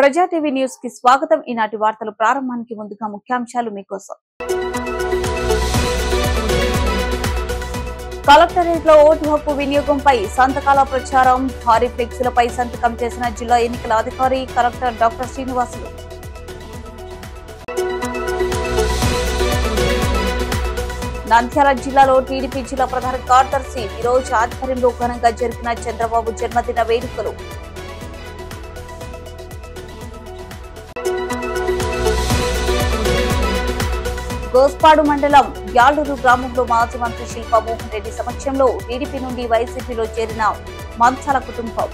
ప్రజా TV news కి స్వాగతం. ఈనాటి వార్తలు ప్రారంభానికి ముందుగా ముఖ్యాంశాలు మీకోసం. కలెక్టరేట్ లో ఓటు హక్కు వినియోగంపై సంతకాల ప్రచారం, భారీ ఫ్లెక్సీలపై సంతకం చేసిన జిల్లా ఎన్నికల అధికారి కలెక్టర్ డాక్టర్ శ్రీనివాసులు. నంద్యాల జిల్లాలో టీడీపీ జిల్లా ప్రధాన కార్యదర్శి ఫిరోజ్ ఆధ్వర్యంలో ఘనంగా జరిగిన చంద్రబాబు జన్మదిన వేడుకలు. గోస్పాడు మండలం యాళ్లూరు గ్రామంలో మాజీ మంత్రి శిల్పా మోహన్ రెడ్డి సమక్షంలో టీడీపీ నుండి వైసీపీలో చేరిన మంచాల కుటుంబం.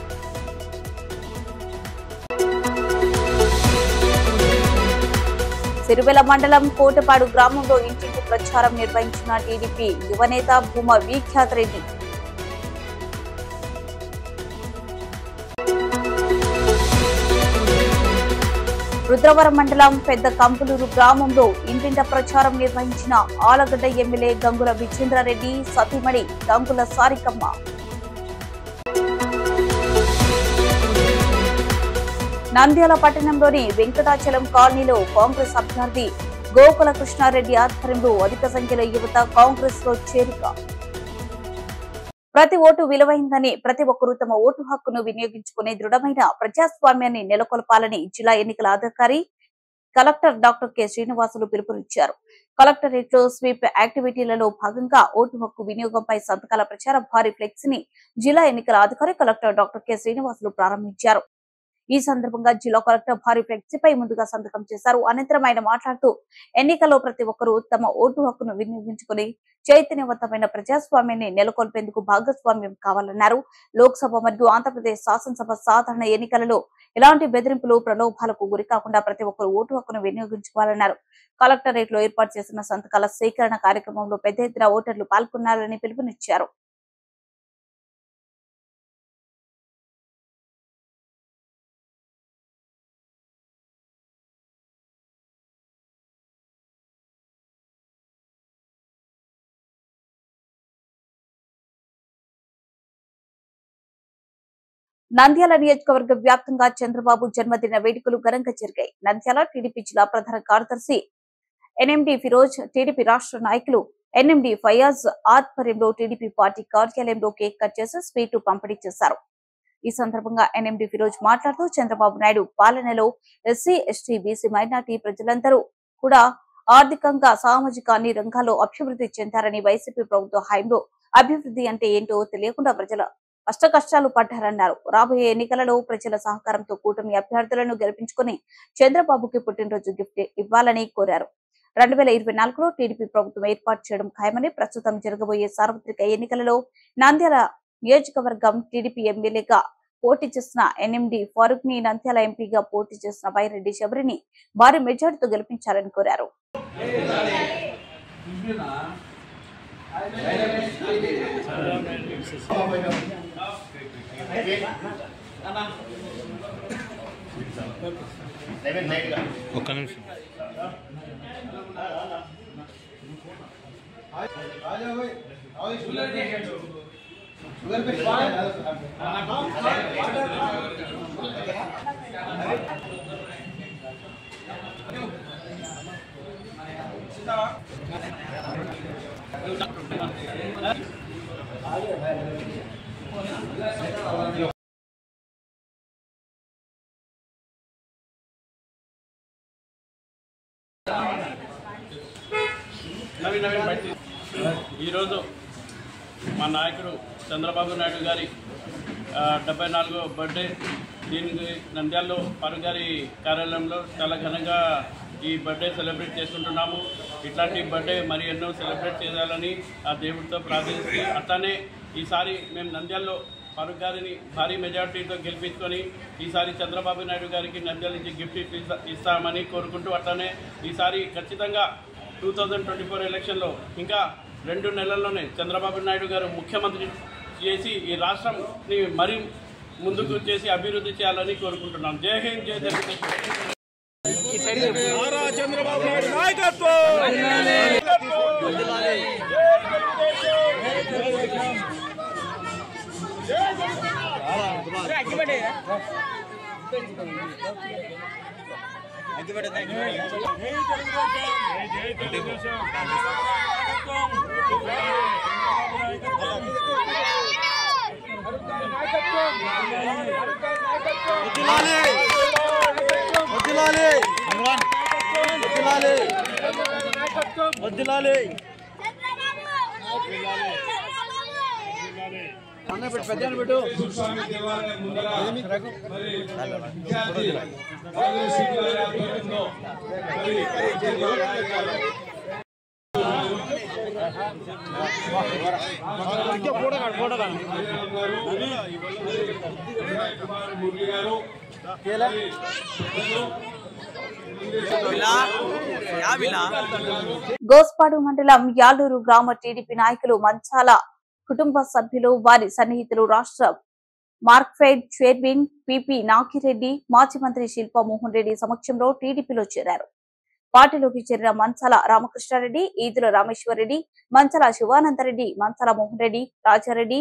సిరివెల మండలం కోటపాడు గ్రామంలో ఇంటింటి ప్రచారం నిర్వహించిన టీడీపీ యువనేత భూమా విఖ్యాత్ రెడ్డి. రుద్రవరం మండలం పెద్ద కంపులూరు గ్రామంలో ఇంటింట ప్రచారం నిర్వహించిన ఆలగడ్డ ఎమ్మెల్యే గంగుల విజేంద్రారెడ్డి సతీమణి గంగుల సారికమ్మ. నంద్యాల పట్టణంలోని వెంకటాచలం కాలనీలో కాంగ్రెస్ అభ్యర్థి గోకుల కృష్ణారెడ్డి ఆధ్వర్యంలో అధిక సంఖ్యలో యువత కాంగ్రెస్ లో చేరిక. ప్రతి ఓటు విలువైందని, ప్రతి ఒక్కరూ తమ ఓటు హక్కును వినియోగించుకునే దృఢమైన ప్రజాస్వామ్యాన్ని నెలకొల్పాలని జిల్లా ఎన్నికల అధికారి కలెక్టర్ డాక్టర్ కె శ్రీనివాసులు పిలుపునిచ్చారు. కలెక్టరేట్ లో స్వీప్ యాక్టివిటీలలో భాగంగా ఓటు హక్కు వినియోగంపై సంతకాల ప్రచార భారీ ఫ్లెక్సీని జిల్లా ఎన్నికల అధికారి కలెక్టర్ డాక్టర్ కె శ్రీనివాసులు ప్రారంభించారు. ఈ సందర్భంగా జిల్లా కలెక్టర్ భారీ ఫ్లెక్సీపై ముందుగా సంతకం చేశారు. అనంతరం ఆయన మాట్లాడుతూ ఎన్నికల్లో ప్రతి ఒక్కరూ తమ ఓటు హక్కును వినియోగించుకుని చైతన్యవంతమైన ప్రజాస్వామ్యాన్ని నెలకొల్పేందుకు భాగస్వామ్యం కావాలన్నారు. లోక్సభ మరియు ఆంధ్రప్రదేశ్ శాసనసభ సాధారణ ఎన్నికలలో ఎలాంటి బెదిరింపులు, ప్రలోభాలకు గురికాకుండా ప్రతి ఒక్కరూ ఓటు హక్కును వినియోగించుకోవాలన్నారు. కలెక్టరేట్ లో ఏర్పాటు చేసిన సంతకాల సేకరణ కార్యక్రమంలో పెద్ద ఎత్తున ఓటర్లు పాల్గొన్నారని పిలుపునిచ్చారు. నంద్యాల నియోజకవర్గ వ్యాప్తంగా చంద్రబాబు జన్మదిన వేడుకలు ఘనంగా జరిగాయి. నంద్యాల టీడీపీ జిల్లా ప్రధాన కార్యదర్శి ఎన్ఎండి ఫిరోజ్, టీడీపీ రాష్ట్ర నాయకులు ఎన్ఎండి ఫయాజ్ ఆధ్వర్యంలో టీడీపీ పార్టీ కార్యాలయంలో కేక్ కట్ చేసి స్వీటు పంపిణీ చేశారు. ఈ సందర్భంగా ఎన్ఎండి ఫిరోజ్ మాట్లాడుతూ చంద్రబాబు నాయుడు పాలనలో ఎస్సీ, ఎస్టీ, బీసీ, మైనార్టీ ప్రజలందరూ కూడా ఆర్థికంగా, సామాజిక అన్ని రంగాల్లో అభివృద్ధి చెందారని, వైసీపీ ప్రభుత్వ హయాంలో అభివృద్ధి అంటే ఏంటో తెలియకుండా ప్రజల కష్టాలు పడ్డారన్నారు. రాబోయే ఎన్నికలలో ప్రజల సహకారంతో కూటమి అభ్యర్థులను గెలిపించుకుని చంద్రబాబుకి పుట్టినరోజు గిఫ్ట్ ఇవ్వాలని కోరారు. 2024లో టీడీపీ ప్రభుత్వం ఏర్పాటు చేయడం ఖాయమని, ప్రస్తుతం జరగబోయే సార్వత్రిక ఎన్నికలలో నంద్యాల నియోజకవర్గం టీడీపీ ఎమ్మెల్యేగా పోటీ చేసిన ఎన్ఎండి ఫారూక్ ని, నంద్యాల ఎంపీగా పోటీ చేసిన వైరెడ్డి శబరిని భారీ మెజార్టీతో గెలిపించాలని కోరారు. ఒక్క నిమిషం. ఈరోజు మా నాయకుడు చంద్రబాబు నాయుడు గారి 74వ బర్త్డే. దీనికి నంద్యాలలో ఫారూక్ గారి కార్యాలయంలో చాలా ఘనంగా ఈ బర్త్డే సెలబ్రేట్ చేసుకుంటున్నాము. ఇట్లాంటి బర్త్డే మరి ఎన్నో సెలబ్రేట్ చేయాలని ఆ దేవుడితో ప్రార్థించి, అట్లానే ఈసారి మేము నంద్యాలలో ఫారూక్ గారిని భారీ మెజార్టీతో గెలిపించుకొని ఈసారి చంద్రబాబు నాయుడు గారికి నంద్యాల నుంచి గిఫ్ట్ ఇస్తామని కోరుకుంటూ, అట్లానే ఈసారి ఖచ్చితంగా 2024 ఎలక్షన్లో ఇంకా 2 నెలల్లోనే చంద్రబాబు నాయుడు గారు ముఖ్యమంత్రి చేసి ఈ రాష్ట్రాన్ని మరీ ముందుకు చేసి అభివృద్ధి చేయాలని కోరుకుంటున్నాం. జై హింద్, జై తెలుగుదేశం. చంద్రబాబు నాయుడు నాయకత్వం. గోస్పాడు మండలం యాలూరు గ్రామ టీడీపీ నాయకులు మంచాల కుటుంబ సభ్యులు వారి సన్నిహితులు రాష్ట్ర మార్క్ఫెడ్ చైర్మన్ పిపి నాగిరెడ్డి మాజీ మంత్రి శిల్పా మోహన్ రెడ్డి సమక్షంలో టీడీపీలో చేరారు. పార్టీలోకి చేరిన మంచాల రామకృష్ణారెడ్డి, ఈదుల రామేశ్వరరెడ్డి, మంచాల శివానందరెడ్డి, మంచాల మోహన్ రెడ్డి, రాజారెడ్డి,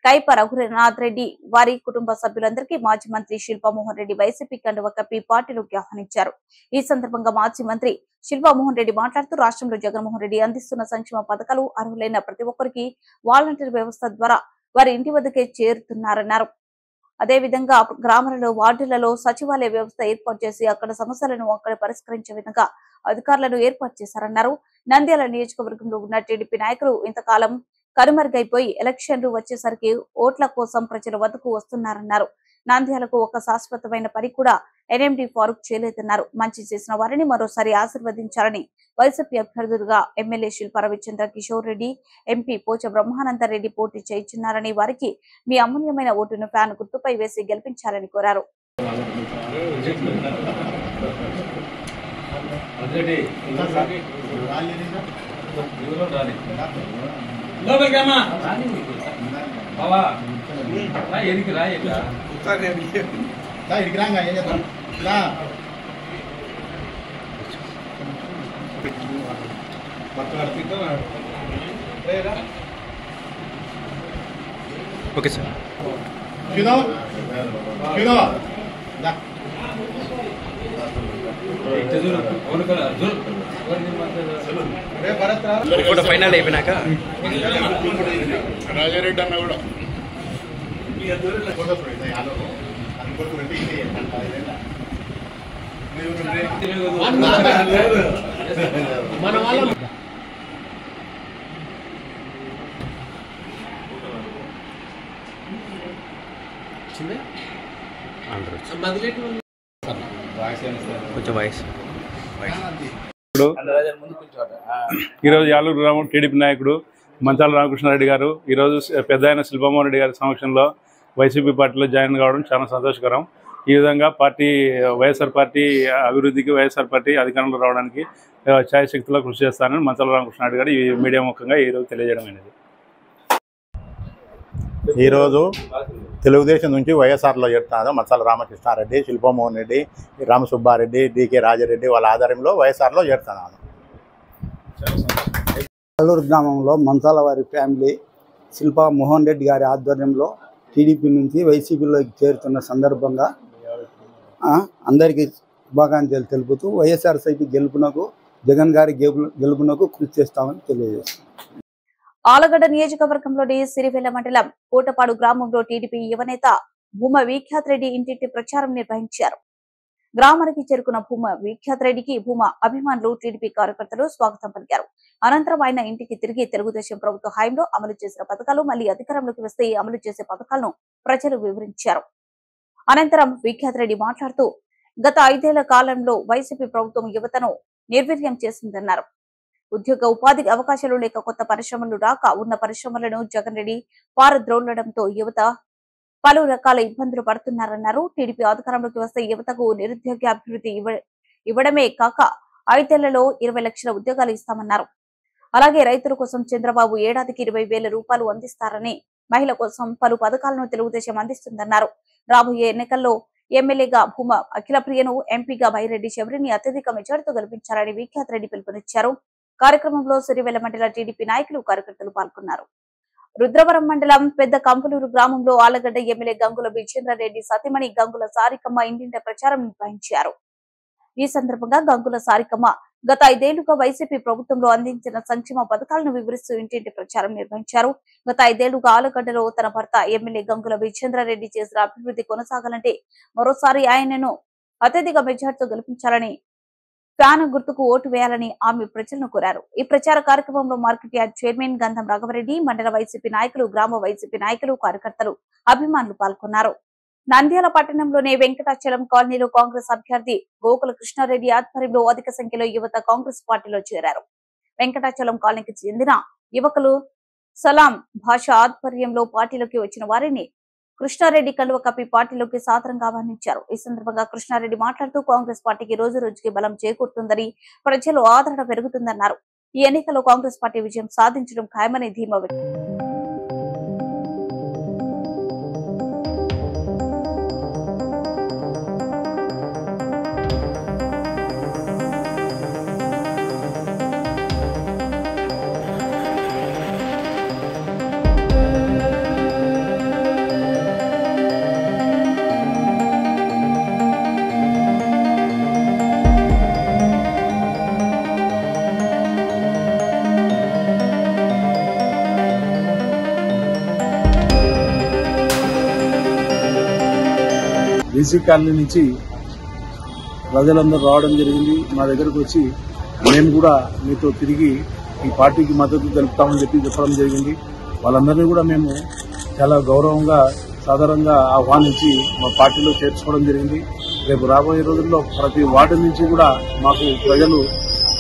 కైప రఘునాథ్ రెడ్డి వారి కుటుంబ సభ్యులందరికీ మాజీ మంత్రి శిల్పా మోహన్ రెడ్డి వైసీపీ కండువా కప్పి పార్టీలోకి ఆహ్వానించారు. ఈ సందర్భంగా మాజీ మంత్రి శిల్పా మోహన్ రెడ్డి మాట్లాడుతూ రాష్ట్రంలో జగన్మోహన్ రెడ్డి అందిస్తున్న సంక్షేమ పథకాలు అర్హులైన ప్రతి ఒక్కరికి వాలంటీర్ వ్యవస్థ ద్వారా వారి ఇంటి వద్దకే చేరుతున్నారన్నారు. అదేవిధంగా గ్రామాలలో వార్డులలో సచివాలయ వ్యవస్థ ఏర్పాటు చేసి అక్కడ సమస్యలను అక్కడ పరిష్కరించే విధంగా అధికారులను ఏర్పాటు చేశారన్నారు. నంద్యాల నియోజకవర్గంలో ఉన్న టీడీపీ నాయకులు ఇంతకాలం కనుమరుగైపోయి ఎలక్షన్లు వచ్చేసరికి ఓట్ల కోసం ప్రజల వద్దకు వస్తున్నారన్నారు. నంద్యాలకు ఒక శాశ్వతమైన పని కూడా ఎన్ఎండి ఫారూక్ చేయలేదన్నారు. మంచి చేసిన వారిని మరోసారి ఆశీర్వదించాలని వైసీపీ అభ్యర్థులుగా ఎమ్మెల్యే శిల్పా రవిచంద్ర కిషోర్ రెడ్డి, ఎంపీ పోచ బ్రహ్మానందరెడ్డి పోటీ చేయించున్నారని వారికి మీ అమూల్యమైన ఓటును ఫ్యాన్ గుర్తుపై వేసి గెలిపించాలని కోరారు. Okay sir. ఫోటో ఫైనల్ అయిపోయినాక రాజారెడ్డి అన్న కూడా మన వాళ్ళ కొంచెం వాయిస్. ఈరోజు యాలూరు గ్రామం టీడీపీ నాయకుడు మంచాల రామకృష్ణారెడ్డి గారు ఈరోజు పెద్ద ఆయన శిల్పమోహన్ రెడ్డి గారి సమక్షంలో వైసీపీ పార్టీలో జాయిన్ కావడం చాలా సంతోషకరం. ఈ విధంగా పార్టీ వైఎస్ఆర్ పార్టీ అభివృద్ధికి, వైఎస్ఆర్ పార్టీ అధికారంలో రావడానికి ఛాయశక్తిలో కృషి చేస్తానని మంచాల రామకృష్ణారెడ్డి గారు ఈ మీడియా ముఖంగా ఈరోజు తెలియజేయడం అనేది. ఈరోజు తెలుగుదేశం నుంచి వైఎస్ఆర్లో చేరుతున్నారు మంచాల రామకృష్ణారెడ్డి, శిల్పమోహన్ రెడ్డి, రామసుబ్బారెడ్డి, డికే రాజారెడ్డి వాళ్ళ ఆధ్వర్యంలో వైఎస్ఆర్లో చేరుతున్నాను. అల్లూరు గ్రామంలో మంచాల వారి ఫ్యామిలీ శిల్పా మోహన్ రెడ్డి గారి ఆధ్వర్యంలో టీడీపీ నుంచి వైసీపీలోకి చేరుతున్న సందర్భంగా అందరికీ శుభాకాంక్షలు తెలుపుతూ వైఎస్ఆర్సీపీ గెలుపునకు, జగన్ గారి గెలుపునకు కృషి చేస్తామని తెలియజేస్తాం. ఆలగడ్డ నియోజకవర్గంలోని సిరివెల్ల మండలం కోటపాడు గ్రామంలో టీడీపీ యువనేత భూమా విఖ్యాత్ రెడ్డి ఇంటింటి ప్రచారం నిర్వహించారు. గ్రామానికి చేరుకున్న భూమా విఖ్యాత్ రెడ్డికి భూమా అభిమానులు, టీడీపీ కార్యకర్తలు స్వాగతం పలికారు. అనంతరం ఆయన ఇంటికి తిరిగి తెలుగుదేశం ప్రభుత్వ హయాంలో అమలు చేసిన పథకాలు, మళ్లీ అధికారంలోకి వస్తే అమలు చేసే పథకాలను ప్రజలు వివరించారు. అనంతరం విఖ్యాత్ రెడ్డి మాట్లాడుతూ గత 5 ఏళ్ల కాలంలో వైసీపీ ప్రభుత్వం యువతను నిర్వీర్యం చేసిందన్నారు. ఉద్యోగ ఉపాధి అవకాశాలు లేక కొత్త పరిశ్రమలు రాక ఉన్న పరిశ్రమలను జగన్ రెడ్డి పారద్రోలడంతో యువత పలు రకాల ఇబ్బందులు పడుతున్నారన్నారు. టీడీపీ అధికారంలోకి వస్తే యువతకు నిరుద్యోగ అభివృద్ధి ఇవ్వడమే కాక 5 ఏళ్లలో 20 లక్షల ఉద్యోగాలు ఇస్తామన్నారు. అలాగే రైతుల కోసం చంద్రబాబు ఏడాదికి 20,000 రూపాయలు అందిస్తారని, మహిళల కోసం పలు పథకాలను తెలుగుదేశం అందిస్తుందన్నారు. రాబోయే ఎన్నికల్లో ఎమ్మెల్యేగా భూమా అఖిల ప్రియను, ఎంపీగా బైరెడ్డి శబరిని అత్యధిక మెజార్టీతో గెలిపించాలని విఖ్యాత్ రెడ్డి పిలుపునిచ్చారు. కార్యక్రమంలో సిరివెల్ల మండల టీడీపీ నాయకులు, కార్యకర్తలు పాల్గొన్నారు. రుద్రవరం మండలం పెద్ద కంపులూరు గ్రామంలో ఆలగడ్డ ఎమ్మెల్యే గంగుల విజేంద్రారెడ్డి సతీమణి గంగుల సారికమ్మ ఇంటింట ప్రచారం నిర్వహించారు. ఈ సందర్భంగా గంగుల సారికమ్మ గత 5 ఏళ్లుగా వైసీపీ ప్రభుత్వంలో అందించిన సంక్షేమ పథకాలను వివరిస్తూ ఇంటింటి ప్రచారం నిర్వహించారు. గత 5 ఏళ్లుగా ఆలగడ్డలో తన భర్త ఎమ్మెల్యే గంగుల విజేంద్రారెడ్డి చేసిన అభివృద్ధి కొనసాగాలంటే మరోసారి ఆయనను అత్యధిక మెజార్టీతో గెలిపించాలని ఫ్యాన్ గుర్తుకు ఓటు వేయాలని ఆమె ప్రజలను కోరారు. ఈ ప్రచార కార్యక్రమంలో మార్కెట్ యార్డ్ చైర్మన్ గంధం రాఘవరెడ్డి, మండల వైసీపీ నాయకులు, గ్రామ వైసీపీ నాయకులు, కార్యకర్తలు, అభిమానులు పాల్గొన్నారు. నంద్యాల పట్టణంలోని వెంకటాచలం కాలనీలో కాంగ్రెస్ అభ్యర్థి గోకుల కృష్ణారెడ్డి ఆధ్వర్యంలో అధిక సంఖ్యలో యువత కాంగ్రెస్ పార్టీలో చేరారు. వెంకటాచలం కాలనీకి చెందిన యువకులు సలాం భాష ఆధ్వర్యంలో పార్టీలోకి వచ్చిన వారిని కృష్ణారెడ్డి కండువ కప్పి పార్టీలోకి సాదరంగా ఆహ్వానించారు. ఈ సందర్భంగా కృష్ణారెడ్డి మాట్లాడుతూ కాంగ్రెస్ పార్టీకి రోజు రోజుకి బలం చేకూరుతుందని, ప్రజలు ఆదరణ పెరుగుతుందన్నారు. ఈ ఎన్నికల్లో కాంగ్రెస్ పార్టీ విజయం సాధించడం ఖాయమని ధీమా వ్యక్తం బీసీ కాలనీ నుంచి ప్రజలందరూ రావడం జరిగింది. మా దగ్గరకు వచ్చి మేము కూడా మీతో తిరిగి ఈ పార్టీకి మద్దతు తెలుపుతామని చెప్పడం జరిగింది. వాళ్ళందరినీ కూడా మేము చాలా గౌరవంగా సాధారణంగా ఆహ్వానించి మా పార్టీలో చేర్చుకోవడం జరిగింది. రేపు రాబోయే రోజుల్లో ప్రతి వార్డు నుంచి కూడా మాకు ప్రజలు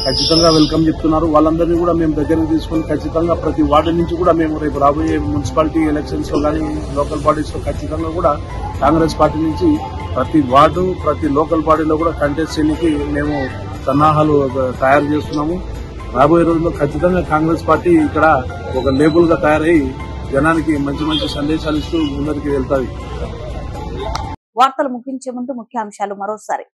ఖచ్చితంగా వెల్కమ్ చెప్తున్నారు. వాళ్ళందరినీ కూడా మేము దగ్గరకు తీసుకుని ఖచ్చితంగా ప్రతి వార్డు నుంచి కూడా మేము రేపు రాబోయే మున్సిపాలిటీ ఎలక్షన్స్ లో కానీ లోకల్ బాడీస్ లో ఖచ్చితంగా కూడా కాంగ్రెస్ పార్టీ నుంచి ప్రతి వార్డు ప్రతి లోకల్ బాడీలో కూడా కంటెస్ట్ చేయడానికి మేము సన్నాహాలు తయారు చేస్తున్నాము. రాబోయే రోజుల్లో ఖచ్చితంగా కాంగ్రెస్ పార్టీ ఇక్కడ ఒక లేబుల్ గా తయారై జనానికి మంచి మంచి సందేశాలు ఇస్తూ ముందరికి వెళ్తాయి. వార్తలు ముగించే ముందు ముఖ్యాంశాలు మరోసారి.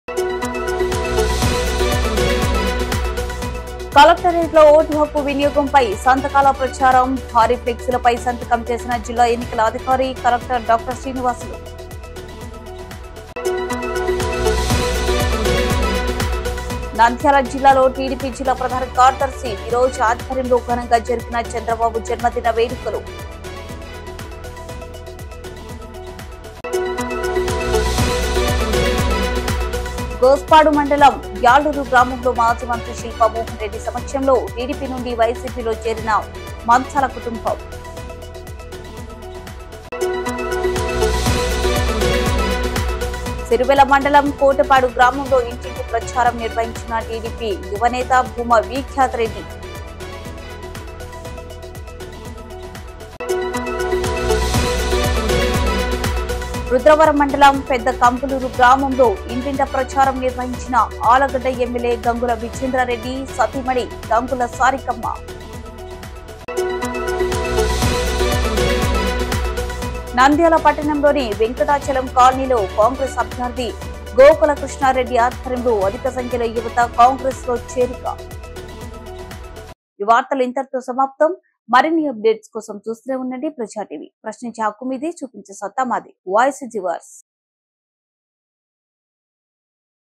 కలెక్టరేట్ లో ఓటు హక్కు వినియోగంపై సంతకాల ప్రచారం, భారీ ఫ్లెక్సీలపై సంతకం చేసిన జిల్లా ఎన్నికల అధికారి కలెక్టర్ డాక్టర్ శ్రీనివాసులు. నంద్యాల జిల్లాలో టీడీపీ జిల్లా ప్రధాన కార్యదర్శి ఫిరోజ్ ఆధ్వర్యంలో ఘనంగా జరిగిన చంద్రబాబు జన్మదిన వేడుకలు. గోస్పాడు మండలం యాళ్లూరు గ్రామంలో మాజీ మంత్రి శిల్పా మోహన్ రెడ్డి సమక్షంలో టీడీపీ నుండి వైసీపీలో చేరిన మంచాల కుటుంబం. సిరివెల మండలం కోటపాడు గ్రామంలో ఇంటింటి ప్రచారం నిర్వహించిన టీడీపీ యువనేత భూమా విఖ్యాత్ రెడ్డి. రుద్రవరం మండలం పెద్ద కంపులూరు గ్రామంలో ఇంటింట ప్రచారం నిర్వహించిన ఆలగడ్డ ఎమ్మెల్యే గంగుల విజేంద్రారెడ్డి సతీమణి గంగుల సారికమ్మ. నంద్యాల పట్టణంలోని వెంకటాచలం కాలనీలో కాంగ్రెస్ అభ్యర్థి గోకుల కృష్ణారెడ్డి ఆధ్వర్యంలో అధిక సంఖ్యలో యువత కాంగ్రెస్ లో చేరిక. ఈ వార్తలు ఇంతటితో సమాప్తం. మరిన్ని అప్డేట్స్ కోసం చూస్తూనే ఉండండి ప్రజా టీవీ. ప్రశ్నించే హక్కు మీదే, చూపించే సత్తా మాది. Voice is yours.